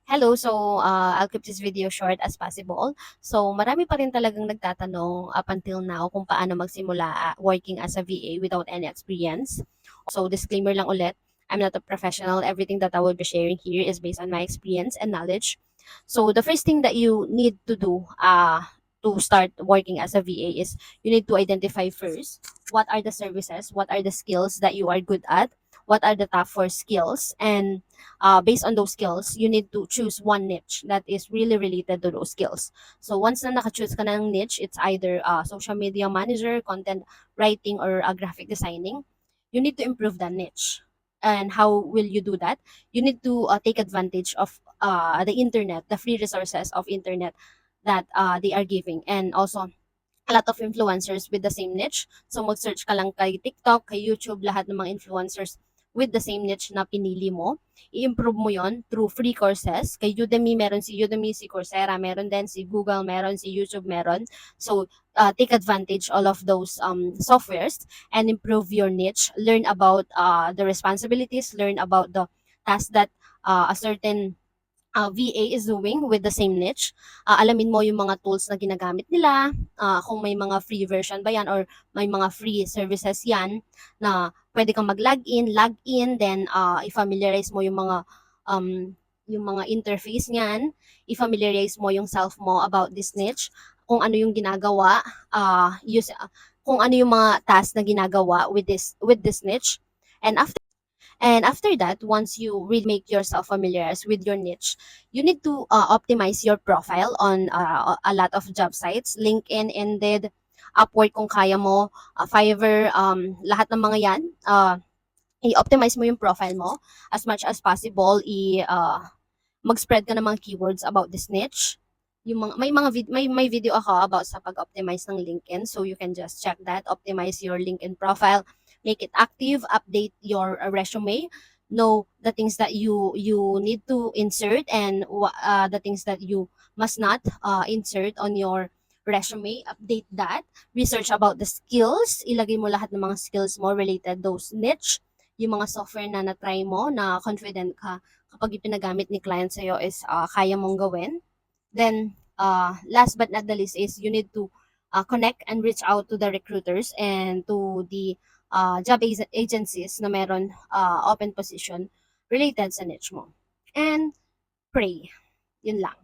Hello, I'll keep this video short as possible. So, marami pa rin talagang nagtatanong up until now kung paano magsimula working as a VA without any experience. So, disclaimer lang ulit, I'm not a professional. Everything that I will be sharing here is based on my experience and knowledge. So, the first thing that you need to do to start working as a VA is you need to identify first what are the services, what are the skills that you are good at, what are the top four skills, and based on those skills, you need to choose one niche that is really related to those skills. So once na naka-choose ka ng niche, it's either social media manager, content writing, or graphic designing, you need to improve that niche. And how will you do that? You need to take advantage of the internet, the free resources of internet that they are giving. And also, a lot of influencers with the same niche. So mag-search ka lang kay TikTok, kay YouTube, lahat ng mga influencers with the same niche na pinili mo. I-improve mo yon through free courses. Kay Udemy, meron si Udemy, si Coursera, meron din si Google, meron si YouTube, meron. So, take advantage all of those softwares and improve your niche. Learn about the responsibilities, learn about the tasks that a certain VA is doing with the same niche. Alamin mo yung mga tools na ginagamit nila, kung may mga free version ba yan or may mga free services yan na pwede kang mag-login, login, then i-familiarize mo yung mga interface niyan, i-familiarize mo yung self mo about this niche, kung ano yung ginagawa, kung ano yung mga task na ginagawa with this niche. And after that, once you really make yourself familiar with your niche, you need to optimize your profile on a lot of job sites, LinkedIn, Indeed, Upwork kung kaya mo, Fiverr, lahat ng mga yan. I-optimize mo yung profile mo as much as possible. Mag-spread ka ng mga keywords about this niche. Yung mga, may video ako about sa pag-optimize ng LinkedIn, so you can just check that. Optimize your LinkedIn profile, make it active, update your resume, know the things that you need to insert and the things that you must not insert on your resume. Update that. Research about the skills, ilagay mo lahat ng mga skills mo related those niche, yung mga software na na-try mo na confident ka kapag ipinagamit ni client sa'yo is kaya mong gawin. Then, last but not the least is you need to connect and reach out to the recruiters and to the job agencies na meron open position related sa niche mo. And pray. Yun lang.